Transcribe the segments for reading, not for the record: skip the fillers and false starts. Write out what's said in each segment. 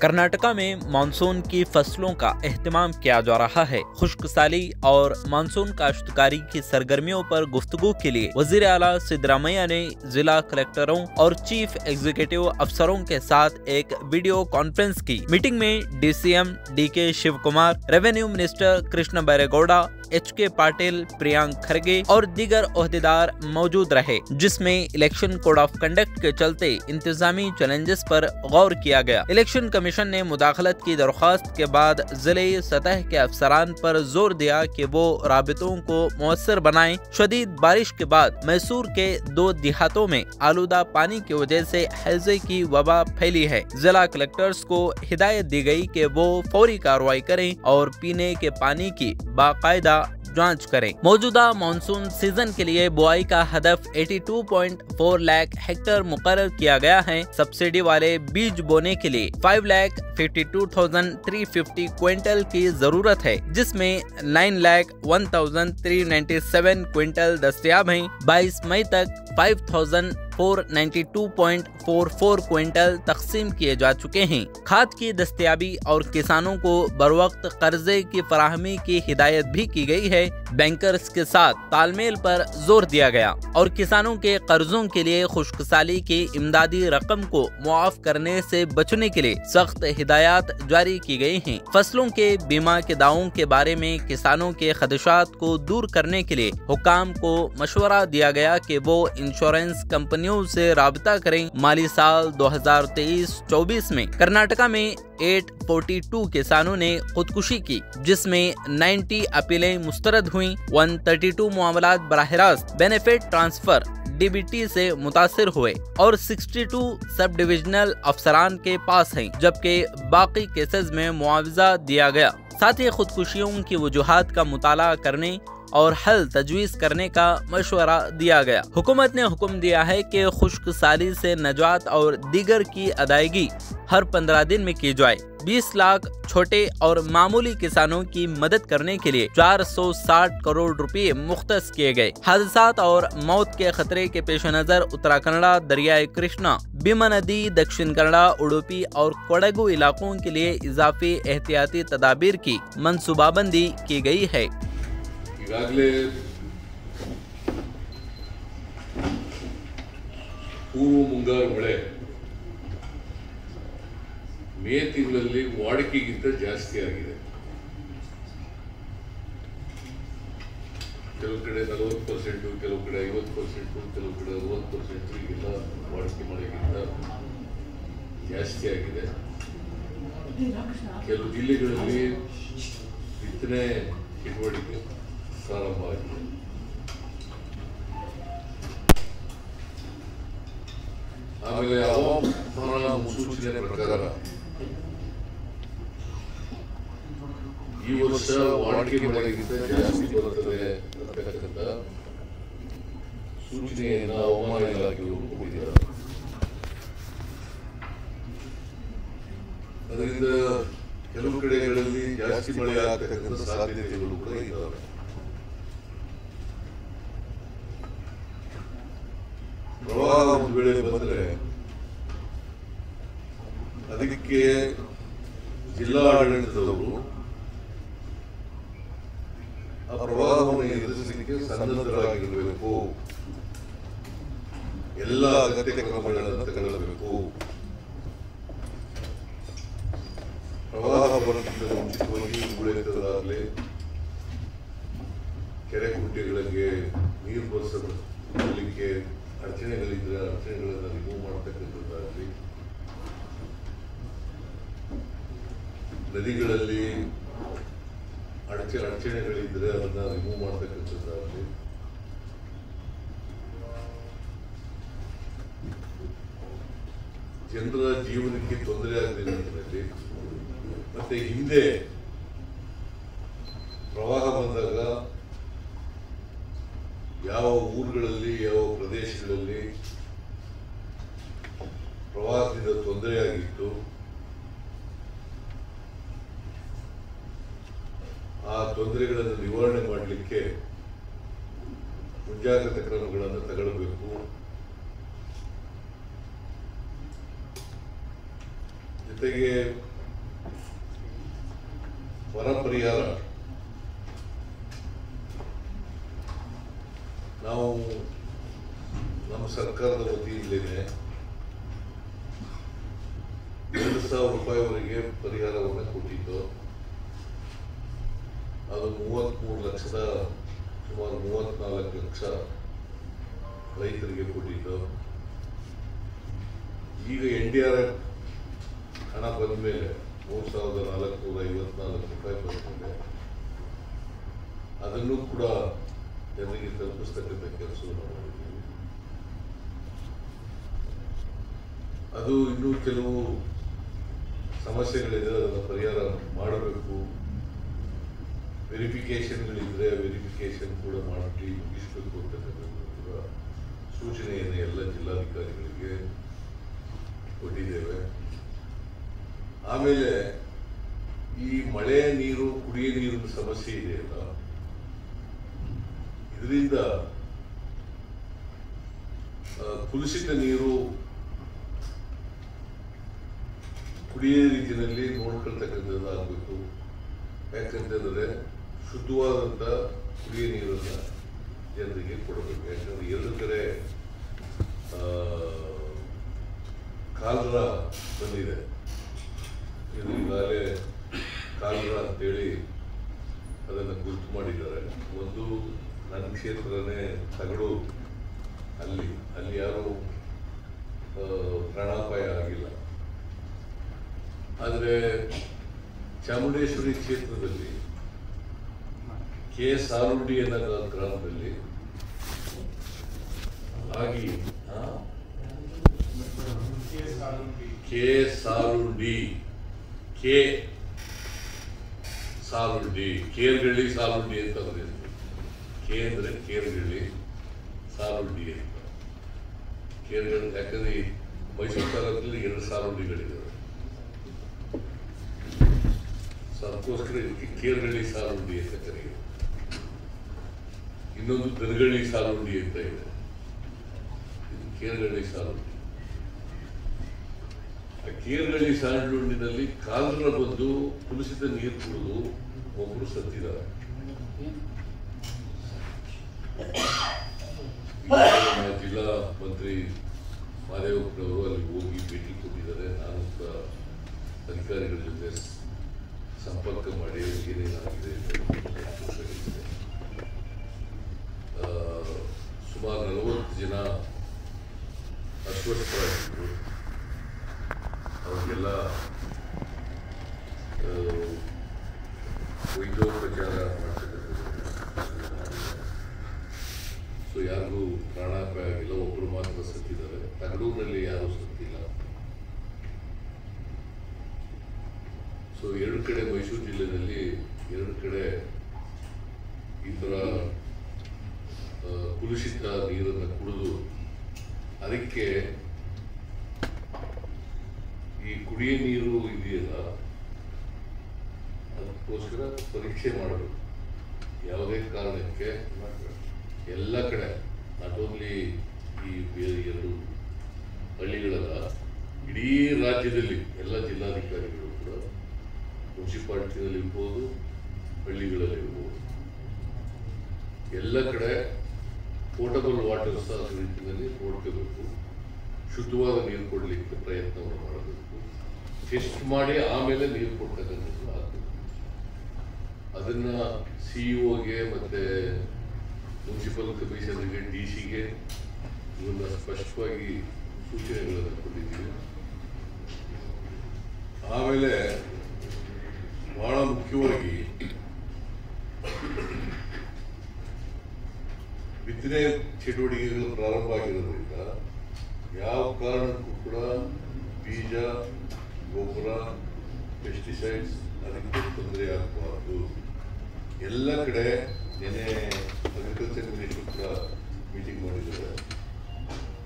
कर्नाटका में मानसून की फसलों का एहतमाम किया जा रहा है। खुश्क साली और मानसून काश्तकारी की सरगर्मियों पर गुफ्तगू के लिए वजीर आला सिद्धरामैया ने जिला कलेक्टरों और चीफ एग्जीक्यूटिव अफसरों के साथ एक वीडियो कॉन्फ्रेंस की। मीटिंग में DCM DK Shiva Kumar, revenue minister Krishna Byregowda, HK Patil, Priyank Kharge और दीगर ओहदेदार मौजूद रहे, जिसमें इलेक्शन कोड ऑफ कंडक्ट के चलते इंतजामी चैलेंजेस पर गौर किया गया। इलेक्शन कमीशन ने मुदाखलत की दरख्वास्त के बाद जिले सतह के अफसरान पर जोर दिया कि वो राबितों को मुयस्सर बनाएं। शदीद बारिश के बाद मैसूर के 2 देहातों में आलूदा पानी की वजह से हैजे की वबा फैली है। जिला कलेक्टर्स को हिदायत दी गई कि वो फौरी कार्रवाई करें और पीने के पानी की बाकायदा जांच करें। मौजूदा मानसून सीजन के लिए बुआई का हदफ 82.4 लाख हेक्टेयर मुकर्रर किया गया है। सब्सिडी वाले बीज बोने के लिए 5,52,350 क्विंटल की जरूरत है, जिसमें 9,01,397 क्विंटल दस्तयाब हैं। 22 मई तक 5,492.44 क्विंटल तकसीम किए जा चुके हैं। खाद की दस्तयाबी और किसानों को बरवक्त कर्जे की फराहमी की हिदायत भी की गई है। बैंकर्स के साथ तालमेल पर जोर दिया गया और किसानों के कर्जों के लिए खुश्कसाली की इमदादी रकम को मुआफ करने से बचने के लिए सख्त हिदायत जारी की गई हैं। फसलों के बीमा के दावों के बारे में किसानों के खदशात को दूर करने के लिए हुकाम को मशवरा दिया गया कि वो इंश्योरेंस कंपनियों से राबता करें। माली साल 2023-24 में कर्नाटका में 842 किसानों ने खुदकुशी की, जिसमें 90 अपीलें मुस्तरद हुई। 132 मामलात बराह रास्त बेनिफिट ट्रांसफर डीबीटी से मुतासिर हुए और 62 सब डिविजनल अफसरान के पास हैं, जबकि बाकी केसेस में मुआवजा दिया गया। साथ ही खुदकुशियों की वजूहात का मुताला करने और हल तजवीज करने का मशवरा दिया गया। हुकूमत ने हुक्म दिया है कि खुश्क साली से नजात और दीगर की अदायगी हर 15 दिन में की जाए। 20 लाख छोटे और मामूली किसानों की मदद करने के लिए 460 करोड़ रुपए मुख्तस किए गए। हादसात और मौत के खतरे के पेश नजर उत्तराखंड, दरियाई कृष्णा, भीमा नदी, दक्षिण कन्नड़ा, उडुपी और कोडगु इलाकों के लिए इजाफी एहतियाती तदाबीर की मंसूबाबंदी की गई है। ಈಗಾಗಲೇ ಹೂವು ಮುಂಗಾರು ಮಳೆ ಮೇ ತಿಂಗಳಲ್ಲಿ ವಾಡಿಕೆಗಿಂತ ಜಾಸ್ತಿ ಆಗಿದೆ. ಕೆಲವು ಕಡೆ 40%, ಕೆಲವು ಕಡೆ 50%, ಕೆಲವು ಕಡೆ 60% ಈಗೆಲ್ಲ ವಾಡಿಕೆ ಮಳೆಗಿಂತ ಜಾಸ್ತಿ ಆಗಿದೆ. ಕೆಲವು ಜಿಲ್ಲೆಗಳಲ್ಲಿ ಬಿತ್ತನೆ ಚಟುವಟಿಕೆ ಪ್ರಾರಂಭ ಆಗಿದೆ. ಆಮೇಲೆ ಹವಾಮಾನ ಮುನ್ಸೂಚನೆ ಪ್ರಕಾರ ಈ ವರ್ಷ ವಾಡಿಕೆ ಮಳೆಗಿಂತ ಜಾಸ್ತಿ ಬರುತ್ತದೆ ಅಂತಕ್ಕಂಥ ಸೂಚನೆಯನ್ನು ಹವಾಮಾನ ಇಲಾಖೆಯವರು ಕೊಟ್ಟಿದ್ದಾರೆ. ಅದರಿಂದ ಕೆಲವು ಕಡೆಗಳಲ್ಲಿ ಜಾಸ್ತಿ ಮಳೆ ಆಗತಕ್ಕಂಥ ಸಾಧ್ಯತೆಗಳು ಕೂಡ ಇದ್ದಾವೆ. ಪ್ರವಾಹ ಒಂದು ವೇಳೆ ಬಂದರೆ ಅದಕ್ಕೆ ಜಿಲ್ಲಾಡಳಿತದವರು ಆ ಪ್ರವಾಹವನ್ನು ಎದುರಿಸಲಿಕ್ಕೆ ಸನ್ನದ್ಧರಾಗಿರಬೇಕು, ಎಲ್ಲ ಅಗತ್ಯ ಕ್ರಮಗಳನ್ನು ತಗೊಳ್ಳಬೇಕು. ಪ್ರವಾಹ ಬರುತ್ತಿದ್ದ ಮುಂಚಿತವಾಗಿ ಉಳಿತದಾಗಲಿ ಕೆರೆ ಕುಂಟೆಗಳಿಗೆ ನೀರು ಬರಲಿಕ್ಕೆ ಅಡಚಣೆಗಳಿದ್ರೆ ಅಡಚಣೆಗಳನ್ನು ರಿಮೂವ್ ಮಾಡತಕ್ಕಂಥದ್ದಾಗಲಿ, ನದಿಗಳಲ್ಲಿ ಅಡಚಣೆಗಳಿದ್ರೆ ಅದನ್ನ ರಿಮೂವ್ ಮಾಡತಕ್ಕಂಥದ್ದಾಗಲಿ, ಜನರ ಜೀವನಕ್ಕೆ ತೊಂದರೆ ಆಗದ ನಿಟ್ಟಿನಲ್ಲಿ, ಮತ್ತೆ ಹಿಂದೆ ಪ್ರವಾಹ ಬಂದಾಗ ಯಾವ ಊರುಗಳಲ್ಲಿ ಯಾವ ಪ್ರದೇಶಗಳಲ್ಲಿ ಪ್ರವಾಹದಿಂದ ತೊಂದರೆಯಾಗಿತ್ತು ಆ ತೊಂದರೆಗಳನ್ನು ನಿವಾರಣೆ ಮಾಡಲಿಕ್ಕೆ ಮುಂಜಾಗ್ರತಾ ಕ್ರಮಗಳನ್ನು ತಗೊಳ್ಳಬೇಕು. ಜೊತೆಗೆ ಬರ ಪರಿಹಾರ ನಾವು ನಮ್ಮ ಸರ್ಕಾರದ ವತಿಯಿಂದಲೇ 2,000 ರೂಪಾಯಿವರೆಗೆ ಪರಿಹಾರವನ್ನು ಕೊಟ್ಟಿದ್ದು. ಅದು 33 ಲಕ್ಷದ ಸುಮಾರು 34 ಲಕ್ಷ ರೈತರಿಗೆ ಕೊಟ್ಟಿದ್ದು. ಈಗ NDRF ಹಣ ಬಂದ ಮೇಲೆ 3,454 ರೂಪಾಯಿ ಬಂದ ಮೇಲೆ ಅದನ್ನು ಕೂಡ ಜನರಿಗೆ ತಲುಪಿಸ್ತಕ್ಕಂಥ ಕೆಲಸವನ್ನು ಮಾಡಿದ್ದೀವಿ. ಅದು ಇನ್ನೂ ಕೆಲವು ಸಮಸ್ಯೆಗಳಿದೆ, ಅದನ್ನು ಪರಿಹಾರ ಮಾಡಬೇಕು. ವೆರಿಫಿಕೇಶನ್ಗಳಿದ್ರೆ ವೆರಿಫಿಕೇಶನ್ ಕೂಡ ಮಾಡಿ ಮುಗಿಸಬೇಕು ಅಂತಕ್ಕಂಥದ್ದು ಕೂಡ ಸೂಚನೆಯನ್ನು ಎಲ್ಲ ಜಿಲ್ಲಾಧಿಕಾರಿಗಳಿಗೆ ಕೊಟ್ಟಿದ್ದೇವೆ. ಆಮೇಲೆ ಈ ಮಳೆ ನೀರು, ಕುಡಿಯ ನೀರಿನ ಸಮಸ್ಯೆ ಇದೆಯಲ್ಲ, ಇದರಿಂದ ಕುಲುಷಿತ ನೀರು ಕುಡಿಯೋ ರೀತಿಯಲ್ಲಿ ನೋಡ್ಕೊಳ್ತಕ್ಕಂಥದ್ದು ಆಗಬೇಕು. ಯಾಕಂತಂದ್ರೆ ಶುದ್ಧವಾದಂಥ ಕುಡಿಯೋ ನೀರನ್ನು ಜನರಿಗೆ ಕೊಡಬೇಕು. ಯಾಕಂದ್ರೆ ಎರಡು ಕಡೆ ಕಾಲರ ಬಂದಿದೆ. ಇದು ಈಗಾಗಲೇ ಕಾಲರ ಅಂತೇಳಿ ಅದನ್ನು ಗುರುತು ಮಾಡಿದ್ದಾರೆ. ಒಂದು ನನ್ನ ಕ್ಷೇತ್ರನೇ ತಗಡು, ಅಲ್ಲಿ ಯಾರು ಪ್ರಾಣಾಪಾಯ ಆಗಿಲ್ಲ. ಆದರೆ ಚಾಮುಂಡೇಶ್ವರಿ ಕ್ಷೇತ್ರದಲ್ಲಿ ಸಾಲುಂಡಿ ಅನ್ನೋ ಗ್ರಾಮದಲ್ಲಿ ಆಗಿ ಸಾಲುಂಡಿ ಕೇರ್ಗಳ್ಳಿ ಸಾಲುಂಡಿ ಅಂತ ಬರೆದಿದೆ. ಕೆ ಅಂದ್ರೆ ಕೇರ್ಗಳ್ಳಿ, ಸಾಲುಂಡಿ ಅಂತ ಕೇರ್ಗಳ್ಳಿ. ಯಾಕಂದ್ರೆ ಮೈಸೂರು ತಾಲೂಕಿನಲ್ಲಿ 2 ಸಾಲುಂಡಿಗಳಿದ್ದಾವೆ. ಅದಕ್ಕೋಸ್ಕರ ಇದಕ್ಕೆ ಕೇರ್ಗಳ್ಳಿ ಸಾಲುಂಡಿ ಅಂತ ಕರೆಯುವುದು. ಇನ್ನೊಂದು ದನಗಳ್ಳಿ ಸಾಲುಂಡಿ ಅಂತ ಇದೆ, ಇದು ಕೇರ್ಗಳ್ಳಿ ಸಾಲುಂಡಿ. ಆ ಕೇರ್ಗಳ್ಳಿ ಸಾಲುಂಡಿನಲ್ಲಿ ಕಾಲರ ಬಂದು ಕುಲುಷಿತ ನೀರು ಕುಡಿದು ಒಬ್ಬರು ಸತ್ತಿದ್ದಾರೆ. ಜಿಲ್ಲಾ ಮಂತ್ರಿ ಮಾದೇವಪ್ಪನವರು ಅಲ್ಲಿ ಹೋಗಿ ಭೇಟಿ ಕೊಟ್ಟಿದ್ದಾರೆ. ನಾನು ಕೂಡ ಅಧಿಕಾರಿಗಳ ಜೊತೆ ಸಂಪರ್ಕ ಮಾಡಿ ಏನೇನಾಗಿದೆ ಸುಮಾರು 40 ಜನ ಅಸ್ವಸ್ಥರಾಗಿದ್ದರು. ಅವ್ರಿಗೆಲ್ಲ ವೈದ್ಯೋಪಚಾರ ಮಾಡ್ತಕ್ಕಂಥದ್ದು. ಸೊ ಯಾರಿಗೂ ಪ್ರಾಣಾಪಾಯ ಆಗಿಲ್ಲ, ಒಬ್ಬರು ಮಾತ್ರ ಸತ್ತಿದ್ದಾರೆ. ತಗಡೂರಿನಲ್ಲಿ ಯಾರೂ ಸತ್ತಿಲ್ಲ. ಸೊ 2 ಕಡೆ ಮೈಸೂರು ಜಿಲ್ಲೆಯಲ್ಲಿ 2 ಕಡೆ ಈ ಥರ ಕುಲುಷಿತ ನೀರನ್ನು ಕುಡಿದು ಅದಕ್ಕೆ ಈ ಕುಡಿಯ ನೀರು ಇದೆಯಲ್ಲ, ಅದಕ್ಕೋಸ್ಕರ ಪರೀಕ್ಷೆ ಮಾಡಬೇಕು. ಯಾವುದೇ ಕಾರಣಕ್ಕೆ ಎಲ್ಲ ಕಡೆ, ನಾಟ್ ಓನ್ಲಿ ಈ ಬೇರೆ 2 ಹಳ್ಳಿಗಳಲ್ಲ, ಇಡೀ ರಾಜ್ಯದಲ್ಲಿ ಎಲ್ಲ ಜಿಲ್ಲಾಧಿಕಾರಿಗಳು ಕೂಡ ಮುನ್ಸಿಪಾಲಿಟಿನಲ್ಲಿ ಇರ್ಬೋದು, ಹಳ್ಳಿಗಳಲ್ಲಿರ್ಬೋದು, ಎಲ್ಲ ಕಡೆ ಪೋರ್ಟಬಲ್ ವಾಟರ್ ರೀತಿಯಲ್ಲಿ ನೋಡ್ಕೋಬೇಕು. ಶುದ್ಧವಾದ ನೀರು ಕೊಡಲಿಕ್ಕೆ ಪ್ರಯತ್ನವನ್ನು ಮಾಡಬೇಕು. ಟೆಸ್ಟ್ ಮಾಡಿ ಆಮೇಲೆ ನೀರು ಕೊಡ್ತಕ್ಕಂಥದ್ದು ಆಗಬೇಕು. ಅದನ್ನು CEO ಮತ್ತು ಮುನ್ಸಿಪಲ್ ಕಮಿಷನರ್ಗೆ, DC ಇವನ್ನ ಸ್ಪಷ್ಟವಾಗಿ ಸೂಚನೆಗಳನ್ನು ಕೊಟ್ಟಿದ್ದೀವಿ. ಆಮೇಲೆ ಬಹಳ ಮುಖ್ಯವಾಗಿ ಬಿತ್ತನೆ ಚಟುವಟಿಕೆಗಳು ಪ್ರಾರಂಭ ಆಗಿರೋದ್ರಿಂದ ಯಾವ ಕಾರಣಕ್ಕೂ ಕೂಡ ಬೀಜ, ಗೊಬ್ಬರ, ಪೆಸ್ಟಿಸೈಡ್ಸ್ ಅದಕ್ಕೆ ತೊಂದರೆ ಆಗಬಾರ್ದು. ಎಲ್ಲ ಕಡೆ ನೆನೆ ಅಗ್ರಿಕಲ್ಚರ್ ಮಿನಿಸ್ಟರ್ ಕೂಡ ಮೀಟಿಂಗ್ ಮಾಡಿದ್ದಾರೆ.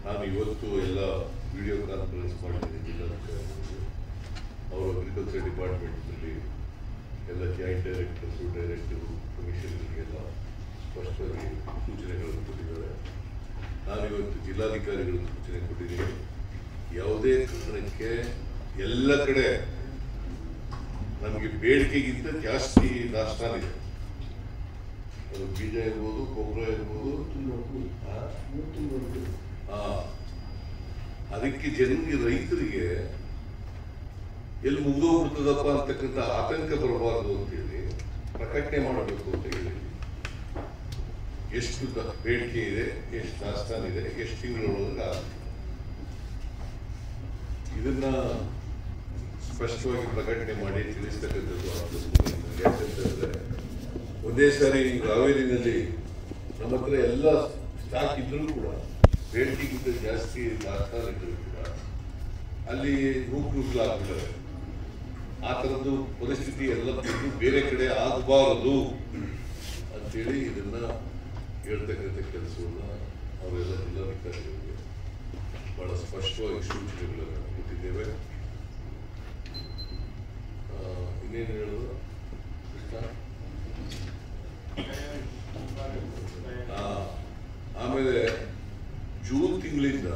ನಾನು ಇವತ್ತು ಎಲ್ಲ ವಿಡಿಯೋ ಕಾನ್ಫರೆನ್ಸ್ ಮಾಡಿದ್ದೀನಿ ಜಿಲ್ಲಾಧಿಕಾರಿಗಳು. ಅವರು ಅಗ್ರಿಕಲ್ಚರ್ ಡಿಪಾರ್ಟ್ಮೆಂಟ್ನಲ್ಲಿ ಎಲ್ಲ ಜಾಯಿಂಟ್ ಡೈರೆಕ್ಟರ್ಸು, ಡೈರೆಕ್ಟರು, ಕಮಿಷನರ್ಗೆಲ್ಲ ಸ್ಪಷ್ಟವಾಗಿ ಸೂಚನೆಗಳನ್ನು ಕೊಟ್ಟಿದ್ದಾರೆ. ನಾನಿವತ್ತು ಜಿಲ್ಲಾಧಿಕಾರಿಗಳಿಗೆ ಸೂಚನೆ ಕೊಟ್ಟಿದ್ದೀನಿ. ಯಾವುದೇ ಕಾರಣಕ್ಕೆ ಎಲ್ಲ ಕಡೆ ನಮಗೆ ಬೇಡಿಕೆಗಿಂತ ಜಾಸ್ತಿ ದಾಸ್ತಾನು ಇದೆ. ಅದು ಬೀಜ ಇರ್ಬೋದು, ಗೊಬ್ಬರ ಇರ್ಬೋದು, ಅದಕ್ಕೆ ಜನರಿಗೆ, ರೈತರಿಗೆ ಎಲ್ಲಿ ಮುಗಿದೋಗ್ಬಿಡ್ತದಪ್ಪ ಅಂತಕ್ಕಂಥ ಆತಂಕ ಬರಬಾರದು ಅಂತೇಳಿ ಪ್ರಕಟಣೆ ಮಾಡಬೇಕು ಅಂತ ಹೇಳಿ ಎಷ್ಟು ಬೇಡಿಕೆ ಇದೆ, ಎಷ್ಟು ದಾಸ್ತಾನು ಇದೆ, ಎಷ್ಟು ತಿಂಗಳೊಳಗೆ ಇದನ್ನ ಸ್ಪಷ್ಟವಾಗಿ ಪ್ರಕಟಣೆ ಮಾಡಿ ತಿಳಿಸ್ತಕ್ಕಂಥದ್ದು. ಯಾಕಂತಂದ್ರೆ ಒಂದೇ ಸಾರಿ ಹಾವೇರಿನಲ್ಲಿ ನಮ್ಮ ಹತ್ರ ಎಲ್ಲ ಸ್ಟಾಕ್ ಇದ್ರೂ ಕೂಡ ಬೇಡಿಕೆಗಿಂತ ಜಾಸ್ತಿ ದಾಸ್ತಾನು ಇದ್ರೂ ಕೂಡ ಅಲ್ಲಿ ನೂಕಲಾಗ್ಬಿಡ್ತಾರೆ. ಆ ಥರದ್ದು ಪರಿಸ್ಥಿತಿ ಎಲ್ಲ ಬೇರೆ ಕಡೆ ಆಗಬಾರದು ಅಂತೇಳಿ ಇದನ್ನ ಹೇಳ್ತಕ್ಕಂಥ ಕೆಲಸವನ್ನು ಅವರೆಲ್ಲ ಜಿಲ್ಲಾಧಿಕಾರಿಗಳಿಗೆ ಬಹಳ ಸ್ಪಷ್ಟವಾಗಿ ಸೂಚನೆಗಳನ್ನು ಕೊಟ್ಟಿದ್ದೇವೆ. ಇನ್ನೇನು ಹೇಳೋದು ಕೃಷ್ಣ? ಆಮೇಲೆ ಜೂನ್ ತಿಂಗಳಿಂದ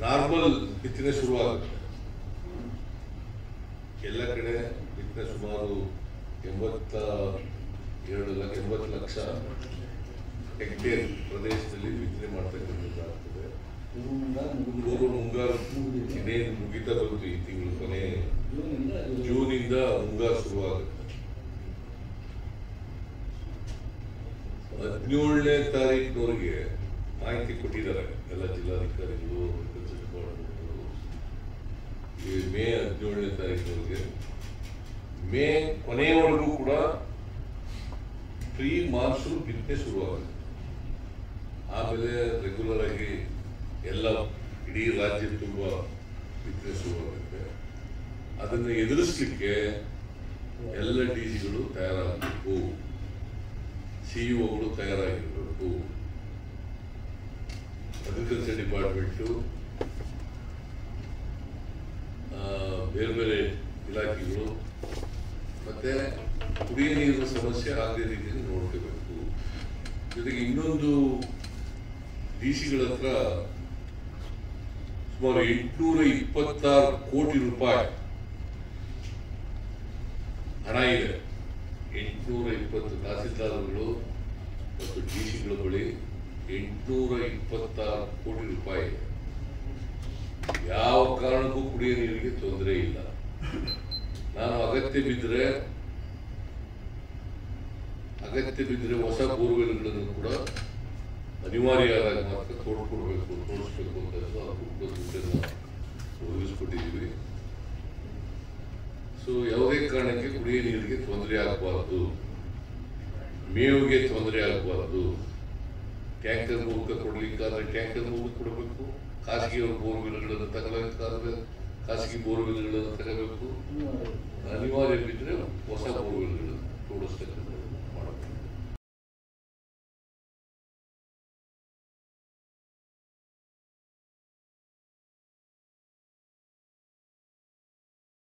ನಾರ್ಮಲ್ ಬಿತ್ತನೆ ಶುರುವಾಗುತ್ತೆ. ಎಲ್ಲ ಕಡೆ ಬಿತ್ತನೆ ಸುಮಾರು 80 ಲಕ್ಷ ಹೆಕ್ಟೇರ್ ಪ್ರದೇಶದಲ್ಲಿ ಬಿತ್ತನೆ ಮಾಡ್ತಕ್ಕಂಥದ್ದಾಗ್ತದೆ. ಮುಂಗಾರು ಇನ್ನೇನು ಮುಗಿತಾ ಬಂತು. ಈ ತಿಂಗಳು ಕೊನೆ ಜೂನಿಂದ ಮುಂಗಾರು ಶುರುವಾಗುತ್ತೆ. 17ನೇ ತಾರೀಕಿನವರೆಗೆ ಮಾಹಿತಿ ಕೊಟ್ಟಿದ್ದಾರೆ ಎಲ್ಲ ಜಿಲ್ಲಾಧಿಕಾರಿಗಳು, ಮೇ 17ನೇ ತಾರೀಕಿನವರೆಗೆ. ಮೇ ಕೊನೆಯವರೆಗೂ ಕೂಡ ಪ್ರೀ ಮಾನ್ಸೂನ್ ಬಿತ್ತನೆ ಶುರುವಾಗುತ್ತೆ. ಆಮೇಲೆ ರೆಗ್ಯುಲರ್ ಆಗಿ ಎಲ್ಲ ಇಡೀ ರಾಜ್ಯ ತುಂಬ ಬಿತ್ತನೆ ಶುರುವಾಗುತ್ತೆ. ಅದನ್ನು ಎದುರಿಸಲಿಕ್ಕೆ ಎಲ್ಲ ಡಿಸಿಗಳು ತಯಾರಾಗಬೇಕು, ಸಿಇಒಗಳು ತಯಾರಾಗಿರಬೇಕು. ಅಗ್ರಿಕಲ್ಚರ್ ಡಿಪಾರ್ಟ್ಮೆಂಟು, ಬೇರೆ ಬೇರೆ ಇಲಾಖೆಗಳು ಮತ್ತೆ ಕುಡಿಯ ನೀರಿನ ಸಮಸ್ಯೆ ಆಗದೇ ರೀತಿಯಲ್ಲಿ ನೋಡ್ಕೋಬೇಕು. ಜೊತೆಗೆ ಇನ್ನೊಂದು ಡಿಸಿಗಳ ಹತ್ರ ಸುಮಾರು 826 ಕೋಟಿ ರೂಪಾಯಿ ಹಣ ಇದೆ. 820 ತಹಸೀಲ್ದಾರ್ಗಳು ಮತ್ತು ಡಿಸಿಗಳ ಬಳಿ 826 ಕೋಟಿ ರೂಪಾಯಿ ಇದೆ. ಯಾವ ಕಾರಣಕ್ಕೂ ಕುಡಿಯ ನೀರಿಗೆ ತೊಂದರೆ ಇಲ್ಲ. ನಾನು ಅಗತ್ಯ ಬಿದ್ದರೆ ಹೊಸ ಬೋರ್ವೆಲ್ಗಳನ್ನು ಕೂಡ ಅನಿವಾರ್ಯ ಆದಾಗ ಮಾತ್ರ ತೋಡಿಸ್ಬೇಕು ಅಂತ ದುಡ್ಡನ್ನು ಒದಗಿಸ್ಕೊಟ್ಟಿದ್ದೀವಿ. ಸೊ ಯಾವುದೇ ಕಾರಣಕ್ಕೆ ಕುಡಿಯ ನೀರಿಗೆ ತೊಂದರೆ ಆಗಬಾರ್ದು, ಮೇವಿಗೆ ತೊಂದರೆ ಆಗಬಾರ್ದು. ಟ್ಯಾಂಕರ್ ಮೂಲಕ ಕೊಡ್ಲಿಕ್ಕಾದ್ರೆ ಟ್ಯಾಂಕರ್ ಮೂಲಕ ಕೊಡಬೇಕು. ಖಾಸಗಿ ಬೋರ್ವೆಲ್ಗಳನ್ನು ತಗೊಳ್ಳಬೇಕಾದ್ರೆ ಖಾಸಗಿ ಬೋರ್ವೆಲ್ಗಳನ್ನು ತಗೋಬೇಕು. ಅನಿವಾರ್ಯ ಬಿದ್ದರೆ ಹೊಸ ಬೋರ್ವೆಲ್ಗಳನ್ನು ತೋಡಿಸ್ತಕ್ಕಂಥ ಮಾಡಬೇಕು.